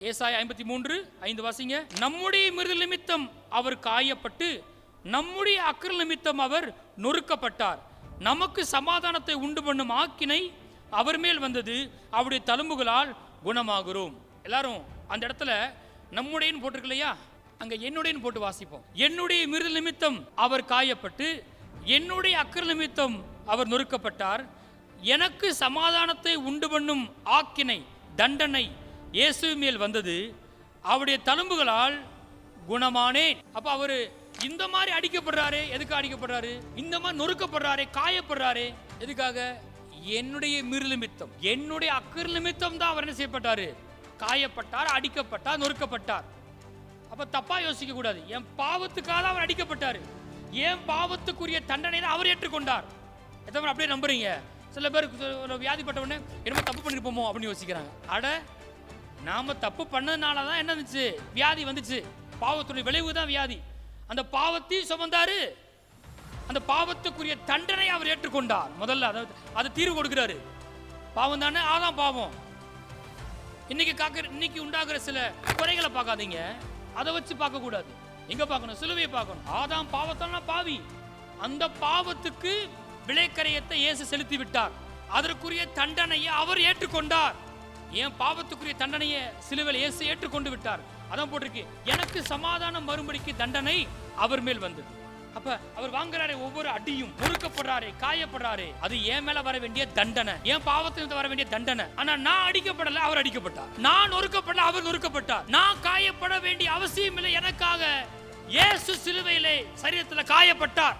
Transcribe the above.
ஏசாயா 53:5 வாசிங்க. நம்முடைய மீறுதல் நிமித்தம் அவர் காயப்பட்டு நம்முடைய அக்கிரம நிமித்தம் அவர் நொறுக்கப்பட்டார். நமக்கு சமாதானத்தை உண்டு பண்ணும் ஆக்கினை அவர் மேல் வந்தது. அவருடைய தழும்புகளால் குணமாகிறோம். எல்லாரும் அந்த இடத்துல நம்முடைய போட்டிருக்கு இல்லையா, அங்க என்னுடைய போட்டு வாசிப்போம். என்னுடைய மீறுதல் நிமித்தம் அவர் காயப்பட்டு என்னுடைய அக்கிரம நிமித்தம் அவர் நொறுக்கப்பட்டார். எனக்கு சமாதானத்தை உண்டு பண்ணும் ஆக்கினை தண்டனை இயேசு மேல் வந்தது. அவருடைய தழும்புகளால் குணமானேன். அப்ப அவரு இந்த மாதிரி அடிக்கப்படுறாரு. எதுக்கு அடிக்கப்படுறாரு? இந்த மாதிரி நொறுக்கப்படுறாரு, காயப்படுறாரு. எதுக்காக? என்னுடைய மீறுதல் நிமித்தம், என்னுடைய அக்கிரம நிமித்தம் தான் அவர் என்ன செய்யப்பட்டாரு? காயப்பட்டார், அடிக்கப்பட்டார், நொறுக்கப்பட்டார். அப்ப தப்பா யோசிக்க கூடாது. என் பாவத்துக்காக அவர் அடிக்கப்பட்டாரு, என் பாவத்துக்குரிய தண்டனை அவர் ஏற்றுக்கொண்டார். எத்தனை பேர் அப்படியே நம்புறீங்க? சில பேர் வியாதிப்பட்ட உடனே என்னமோ தப்பு பண்ணிருப்போமோ அப்படின்னு யோசிக்கிறாங்க. அட, நாம தப்பு பண்ணதுனால தான் என்ன இருந்துச்சு? வியாதி வந்துச்சு. பாவத்துடைய விளைவு தான் வியாதி. அந்த பாவத்தையும் சுமந்தாரு, அந்த பாவத்துக்குரிய தண்டனை அவர் ஏற்றுக்கொண்டார். முதல்ல அதை தீர்வு கொடுக்கிறாரு. பாவம் தானே, ஆதாம் பாவம். இன்னைக்கு உண்டாகிற சில குறைகளை பார்க்காதீங்க, அதை வச்சு பார்க்க கூடாது. எங்க பார்க்கணும்? சிலுவையை பார்க்கணும். ஆதாம் பாவத்தான பாவி, அந்த பாவத்துக்கு விளைக்கரையத்தை இயேசு செலுத்தி விட்டார். அதற்குரிய தண்டனையை அவர் ஏற்றுக்கொண்டார். என் பாவத்துக்குரிய தண்டனையை சிலுவையில் இயேசு ஏற்றுக்கொண்டு விட்டார். அதான் போட்டிருக்கு, எனக்கு சமாதானம் வரும்படிக்கு தண்டனை அவர் மேல் வந்தது. அப்ப அவர் வாங்குறாரு, ஒவ்வொரு அடியும் நொறுக்கப்படுறாரு, காயப்படுறாரு. அது என் மேல வர வேண்டிய தண்டனை, என் பாவத்திலிருந்து வர வேண்டிய தண்டனை. ஆனா நான் அடிக்கப்படல, அவர் அடிக்கப்பட்டார். நான் நொறுக்கப்படல, அவர் நொறுக்கப்பட்டார். நான் காயப்பட வேண்டிய அவசியம் இல்லை. எனக்காக இயேசு சிலுவையிலே சரீரத்தில் காயப்பட்டார்.